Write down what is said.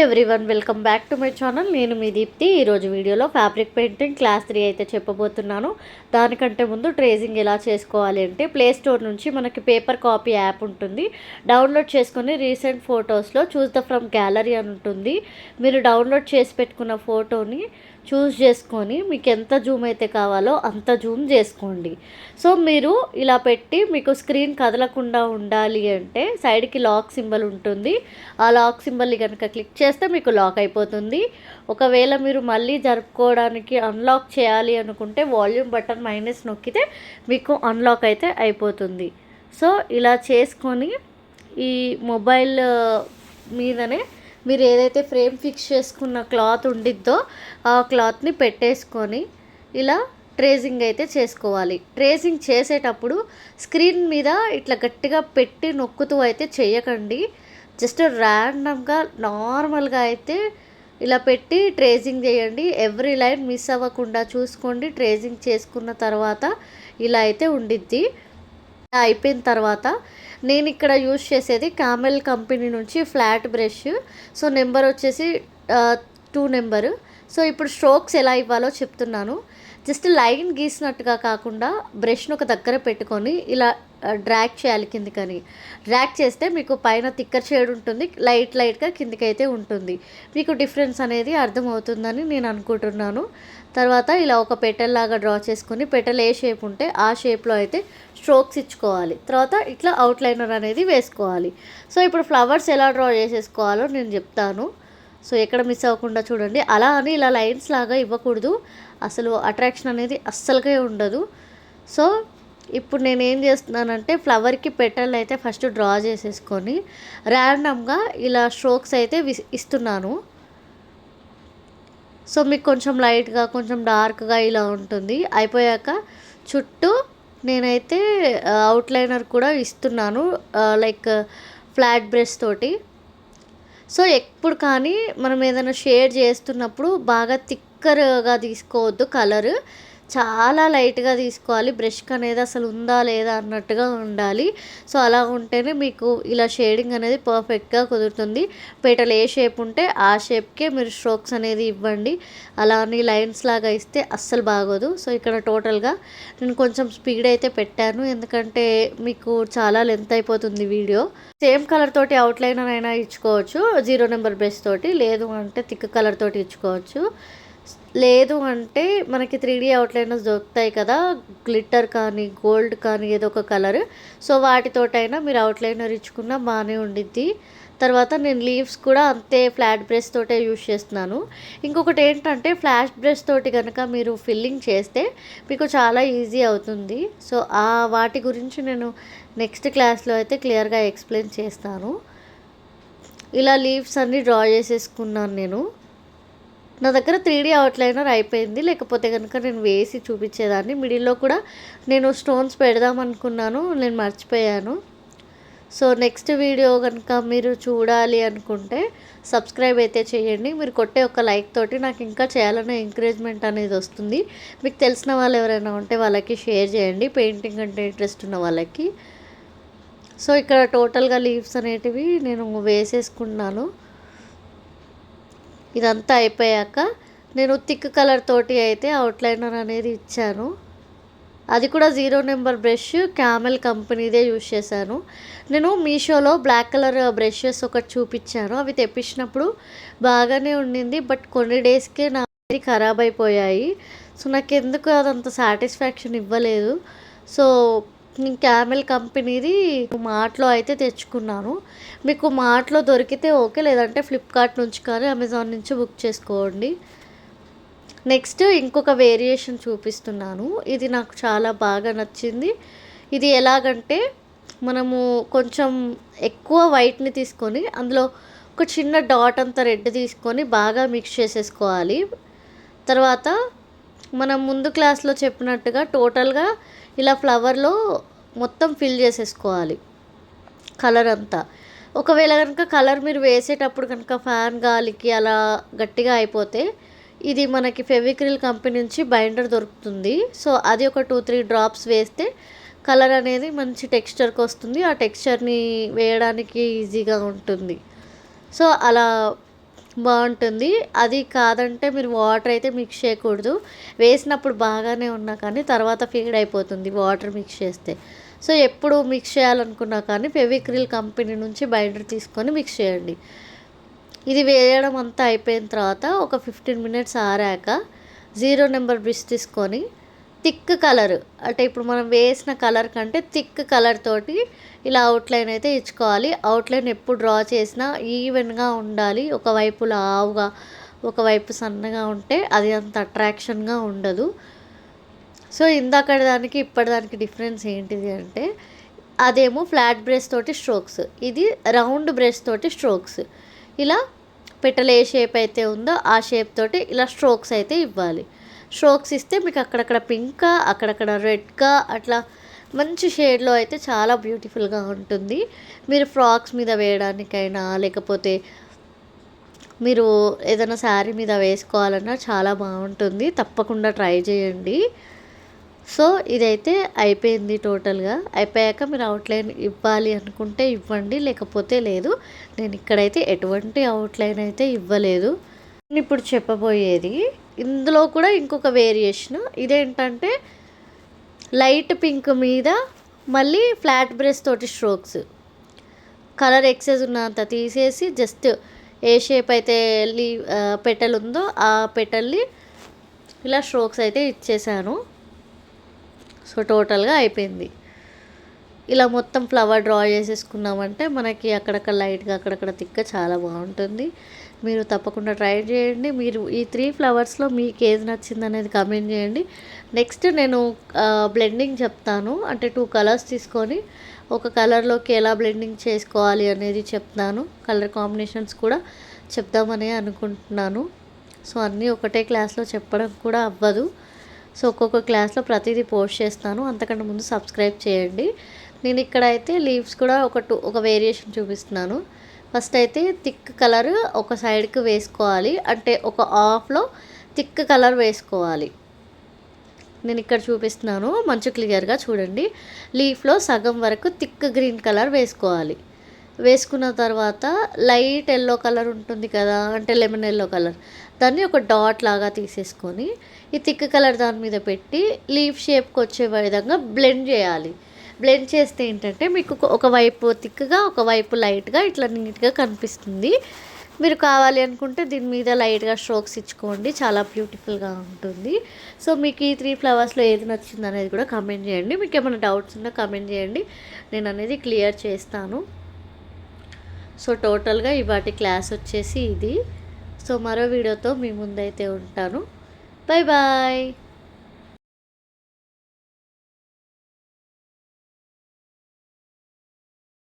Everyone welcome back to my channel. నేను మీ దీప్తి. ఈరోజు వీడియోలో ఫ్యాబ్రిక్ పెయింటింగ్ క్లాస్ 3 అయితే చెప్పబోతున్నాను. దానికంటే ముందు ట్రేసింగ్ ఎలా చేసుకోవాలి అంటే ప్లే స్టోర్ నుంచి మనకి పేపర్ కాపీ యాప్ ఉంటుంది. డౌన్లోడ్ చేసుకొని రీసెంట్ ఫొటోస్లో చూస్ ద ఫ్రమ్ గ్యాలరీ అని ఉంటుంది. మీరు డౌన్లోడ్ చేసి పెట్టుకున్న ఫోటోని చూస్ చేసుకొని మీకు ఎంత జూమ్ అయితే కావాలో అంత జూమ్ చేసుకోండి. సో మీరు ఇలా పెట్టి మీకు స్క్రీన్ కదలకుండా ఉండాలి అంటే సైడ్కి లాక్ సింబల్ ఉంటుంది. ఆ లాక్ సింబల్ని కనుక క్లిక్ చేస్తే మీకు లాక్ అయిపోతుంది. ఒకవేళ మీరు మళ్ళీ జరుపుకోవడానికి అన్లాక్ చేయాలి అనుకుంటే వాల్యూమ్ బటన్ మైనస్ నొక్కితే మీకు అన్లాక్ అయితే అయిపోతుంది. సో ఇలా చేసుకొని ఈ మొబైల్ మీదనే మీరు ఏదైతే ఫ్రేమ్ ఫిక్స్ చేసుకున్న క్లాత్ ఉండిద్దో ఆ క్లాత్ని పెట్టేసుకొని ఇలా ట్రేసింగ్ అయితే చేసుకోవాలి. ట్రేసింగ్ చేసేటప్పుడు స్క్రీన్ మీద ఇట్లా గట్టిగా పెట్టి నొక్కుతూ అయితే చేయకండి. జస్ట్ ర్యాండమ్గా నార్మల్గా అయితే ఇలా పెట్టి ట్రేసింగ్ చేయండి. ఎవ్రీ లైన్ మిస్ అవ్వకుండా చూసుకోండి. ట్రేసింగ్ చేసుకున్న తర్వాత ఇలా అయితే ఉండిద్ది. అయిపోయిన తర్వాత నేను ఇక్కడ యూజ్ చేసేది కామెల్ కంపెనీ నుంచి ఫ్లాట్ బ్రష్. సో నెంబర్ వచ్చేసి 2 నెంబరు. సో ఇప్పుడు స్ట్రోక్స్ ఎలా ఇవ్వాలో చెప్తున్నాను. జస్ట్ లైన్ గీసినట్టుగా కాకుండా బ్రష్ను ఒక దగ్గర పెట్టుకొని ఇలా డ్రాగ్ చేయాలి కిందికని. డ్రాగ్ చేస్తే మీకు పైన తిక్కర్ షేడ్ ఉంటుంది, లైట్గా కిందికైతే ఉంటుంది. మీకు డిఫరెన్స్ అనేది అర్థమవుతుందని నేను అనుకుంటున్నాను. తర్వాత ఇలా ఒక పెటల్ లాగా డ్రా చేసుకొని పెటల్ ఏ షేప్ ఉంటే ఆ షేప్లో అయితే స్ట్రోక్స్ ఇచ్చుకోవాలి. తర్వాత ఇట్లా అవుట్లైనర్ అనేది వేసుకోవాలి. సో ఇప్పుడు ఫ్లవర్స్ ఎలా డ్రా చేసేసుకోవాలో నేను చెప్తాను. సో ఎక్కడ మిస్ అవ్వకుండా చూడండి. అలా అని ఇలా లైన్స్ లాగా ఇవ్వకూడదు, అసలు అట్రాక్షన్ అనేది అస్సలుగా ఉండదు. సో ఇప్పుడు నేను ఏం చేస్తున్నానంటే ఫ్లవర్కి పెటల్ అయితే ఫస్ట్ డ్రా చేసేసుకొని ర్యాండమ్గా ఇలా స్ట్రోక్స్ అయితే ఇస్తున్నాను. సో మీకు కొంచెం లైట్గా కొంచెం డార్క్గా ఇలా ఉంటుంది. అయిపోయాక చుట్టూ నేనైతే అవుట్లైనర్ కూడా ఇస్తున్నాను, లైక్ ఫ్లాట్ బ్రష్ తోటి. సో ఎప్పుడు కానీ మనం ఏదైనా షేడ్ చేస్తున్నప్పుడు బాగా థిక్కర్గా తీసుకోవద్దు, కలర్ చాలా లైట్గా తీసుకోవాలి. బ్రష్కి అనేది అసలు ఉందా లేదా అన్నట్టుగా ఉండాలి. సో అలా ఉంటేనే మీకు ఇలా షేడింగ్ అనేది పర్ఫెక్ట్గా కుదురుతుంది. పేటలు ఏ షేప్ ఉంటే ఆ షేప్కే మీరు స్ట్రోక్స్ అనేది ఇవ్వండి. అలా అని లైన్స్ లాగా ఇస్తే అస్సలు బాగోదు. సో ఇక్కడ టోటల్గా నేను కొంచెం స్పీడ్ అయితే పెట్టాను, ఎందుకంటే మీకు చాలా లెంత్ అయిపోతుంది వీడియో. సేమ్ కలర్ తోటి అవుట్లైనర్ అయినా ఇచ్చుకోవచ్చు 0 నెంబర్ బ్రష్ తోటి, లేదు అంటే థిక్ కలర్ తోటి ఇచ్చుకోవచ్చు. లేదు అంటే మనకి 3D అవుట్లైనర్స్ దొరుకుతాయి కదా, గ్లిట్టర్ కానీ గోల్డ్ కానీ ఏదో ఒక కలర్. సో వాటితోటైనా మీరు అవుట్లైనర్ ఇచ్చుకున్నా బాగానే ఉండిద్ది. తర్వాత నేను లీవ్స్ కూడా అంతే ఫ్లాట్ బ్రష్ తోటే యూజ్ చేస్తున్నాను. ఇంకొకటి ఏంటంటే ఫ్లాట్ బ్రష్ తోటి కనుక మీరు ఫిల్లింగ్ చేస్తే మీకు చాలా ఈజీ అవుతుంది. సో వాటి గురించి నేను నెక్స్ట్ క్లాస్లో అయితే క్లియర్గా ఎక్స్ప్లెయిన్ చేస్తాను. ఇలా లీవ్స్ అన్నీ డ్రా చేసేసుకున్నాను నేను. నా దగ్గర 3D అవుట్లైనర్ అయిపోయింది, లేకపోతే కనుక నేను వేసి చూపించేదాన్ని. మిడిల్లో కూడా నేను స్టోన్స్ పెడదాం అనుకున్నాను, నేను మర్చిపోయాను. సో నెక్స్ట్ వీడియో కనుక మీరు చూడాలి అనుకుంటే సబ్స్క్రైబ్ అయితే చేయండి. మీరు కొట్టే ఒక లైక్ తోటి నాకు ఇంకా చేయాలనే ఎంకరేజ్మెంట్ అనేది వస్తుంది. మీకు తెలిసిన వాళ్ళు ఎవరైనా ఉంటే వాళ్ళకి షేర్ చేయండి, పెయింటింగ్ అంటే ఇంట్రెస్ట్ ఉన్న వాళ్ళకి. సో ఇక్కడ టోటల్గా లీవ్స్ అనేటివి నేను వేసేసుకున్నాను. ఇదంతా అయిపోయాక నేను థిక్ కలర్ తోటి అయితే అవుట్లైనర్ అనేది ఇచ్చాను. అది కూడా 0 నెంబర్ బ్రష్ కామెల్ కంపెనీదే యూజ్ చేశాను. నేను మీషోలో బ్లాక్ కలర్ బ్రషెస్ ఒకటి చూపించాను, అవి తెప్పించినప్పుడు బాగానే ఉండింది. బట్ కొన్ని డేస్కే నా ఖరాబ్ అయిపోయాయి. సో నాకు ఎందుకు అదంత సాటిస్ఫాక్షన్ ఇవ్వలేదు. సో నేను కామెల్ కంపెనీది మార్ట్లో అయితే తెచ్చుకున్నాను. మీకు మార్ట్లో దొరికితే ఓకే, లేదంటే ఫ్లిప్కార్ట్ నుంచి కానీ అమెజాన్ నుంచి బుక్ చేసుకోండి. నెక్స్ట్ ఇంకొక వేరియేషన్ చూపిస్తున్నాను. ఇది నాకు చాలా బాగా నచ్చింది. ఇది ఎలాగంటే మనము కొంచెం ఎక్కువ వైట్ని తీసుకొని అందులో ఒక చిన్న డాట్ అంత రెడ్ తీసుకొని బాగా మిక్స్ చేసేసుకోవాలి. తర్వాత మనం ముందు క్లాస్లో చెప్పినట్టుగా టోటల్గా ఇలా ఫ్లవర్లో మొత్తం ఫిల్ చేసేసుకోవాలి కలర్ అంతా. ఒకవేళ కనుక కలర్ మీరు వేసేటప్పుడు కనుక ఫ్యాన్ గాలికి అలా గట్టిగా అయిపోతే ఇది మనకి ఫెవిక్రిల్ కంపెనీ నుంచి బైండర్ దొరుకుతుంది. సో అది ఒక 2-3 డ్రాప్స్ వేస్తే కలర్ అనేది మంచి టెక్స్చర్కి వస్తుంది. ఆ టెక్స్చర్ని వేయడానికి ఈజీగా ఉంటుంది. సో అలా బాగుంటుంది. అది కాదంటే మీరు వాటర్ అయితే మిక్స్ చేయకూడదు. వేసినప్పుడు బాగానే ఉన్నా కానీ తర్వాత ఫీడ్ అయిపోతుంది వాటర్ మిక్స్ చేస్తే. సో ఎప్పుడు మిక్స్ చేయాలనుకున్నా కానీ ఫెవిక్రిల్ కంపెనీ నుంచి బైండర్ తీసుకొని మిక్స్ చేయండి. ఇది వేయడం అంతా అయిపోయిన తర్వాత ఒక 15 మినిట్స్ ఆరాక 0 నెంబర్ బ్రష్ తీసుకొని థిక్ కలర్, అంటే ఇప్పుడు మనం వేసిన కలర్ కంటే థిక్ కలర్ తోటి ఇలా అవుట్లైన్ అయితే ఇచ్చుకోవాలి. అవుట్లైన్ ఎప్పుడు డ్రా చేసినా ఈవెన్గా ఉండాలి. ఒకవైపు లావుగా ఒకవైపు సన్నగా ఉంటే అది అంత అట్రాక్షన్గా ఉండదు. సో ఇందాక దానికి ఇప్పటిదానికి డిఫరెన్స్ ఏంటిది అంటే, అదేమో ఫ్లాట్ బ్రష్ తోటి స్ట్రోక్స్, ఇది రౌండ్ బ్రష్ తోటి స్ట్రోక్స్. ఇలా పెటల్ ఏ షేప్ అయితే ఉందో ఆ షేప్ తోటి ఇలా స్ట్రోక్స్ అయితే ఇవ్వాలి. స్ట్రోక్స్ ఇస్తే మీకు అక్కడక్కడ పింక్గా అక్కడక్కడ రెడ్గా అట్లా మంచి షేడ్లో అయితే చాలా బ్యూటిఫుల్గా ఉంటుంది. మీరు ఫ్రాక్స్ మీద వేయడానికైనా లేకపోతే మీరు ఏదైనా శారీ మీద వేసుకోవాలన్నా చాలా బాగుంటుంది. తప్పకుండా ట్రై చేయండి. సో ఇదైతే అయిపోయింది. టోటల్గా అయిపోయాక మీరు అవుట్లైన్ ఇవ్వాలి అనుకుంటే ఇవ్వండి, లేకపోతే లేదు. నేను ఇక్కడైతే ఎటువంటి అవుట్లైన్ అయితే ఇవ్వలేదు. నేను ఇప్పుడు చెప్పబోయేది ఇందులో కూడా ఇంకొక వేరియేషన్. ఇదేంటంటే లైట్ పింక్ మీద మళ్ళీ ఫ్లాట్ బ్రష్ తోటి స్ట్రోక్స్. కలర్ ఎక్సెస్ ఉన్నంత తీసేసి జస్ట్ ఏ షేప్ అయితే పెటల్ ఉందో ఆ పెటల్ని ఇలా స్ట్రోక్స్ అయితే ఇచ్చేసాను. సో టోటల్గా అయిపోయింది. ఇలా మొత్తం ఫ్లవర్ డ్రా చేసేసుకున్నామంటే మనకి అక్కడక్కడ లైట్గా అక్కడక్కడ తిక్క చాలా బాగుంటుంది. మీరు తప్పకుండా ట్రై చేయండి. మీరు ఈ 3 ఫ్లవర్స్లో మీకు ఏది నచ్చింది అనేది కామెంట్ చేయండి. నెక్స్ట్ నేను బ్లెండింగ్ చెప్తాను. అంటే 2 కలర్స్ తీసుకొని ఒక కలర్లోకి ఎలా బ్లెండింగ్ చేసుకోవాలి అనేది చెప్తాను. కలర్ కాంబినేషన్స్ కూడా చెప్దామని అనుకుంటున్నాను. సో అన్నీ ఒకటే క్లాస్లో చెప్పడం కూడా అవ్వదు. సో ఒక్కొక్క క్లాస్లో ప్రతిదీ పోస్ట్ చేస్తాను. అంతకంటే ముందు సబ్స్క్రైబ్ చేయండి. నేను ఇక్కడైతే లీవ్స్ కూడా ఒక వేరియేషన్ చూపిస్తున్నాను. ఫస్ట్ అయితే థిక్ కలర్ ఒక సైడ్కి వేసుకోవాలి. అంటే ఒక హాఫ్లో థిక్ కలర్ వేసుకోవాలి. నేను ఇక్కడ చూపిస్తున్నాను, మంచి క్లియర్గా చూడండి. లీఫ్లో సగం వరకు థిక్ గ్రీన్ కలర్ వేసుకోవాలి. వేసుకున్న తర్వాత లైట్ ఎల్లో కలర్ ఉంటుంది కదా, అంటే లెమన్ ఎల్లో కలర్, దాన్ని ఒక డాట్ లాగా తీసేసుకొని ఈ థిక్ కలర్ దాని మీద పెట్టి లీఫ్ షేప్కి వచ్చే విధంగా బ్లెండ్ చేయాలి. బ్లెండ్ చేస్తే ఏంటంటే మీకు ఒకవైపు థిక్గా ఒకవైపు లైట్గా ఇట్లా నీట్గా కనిపిస్తుంది. మీరు కావాలి అనుకుంటే దీని మీద లైట్గా స్ట్రోక్స్ ఇచ్చుకోండి, చాలా బ్యూటిఫుల్గా ఉంటుంది. సో మీకు ఈ 3 ఫ్లవర్స్లో ఏది నచ్చింది అనేది కూడా కామెంట్ చేయండి. మీకు ఏమైనా డౌట్స్ ఉన్నా కామెంట్ చేయండి, నేను అనేది క్లియర్ చేస్తాను. సో టోటల్గా ఇవాటి క్లాస్ వచ్చేసి ఇది. సో మరో వీడియోతో మీ ముందైతే ఉంటాను. Bye bye.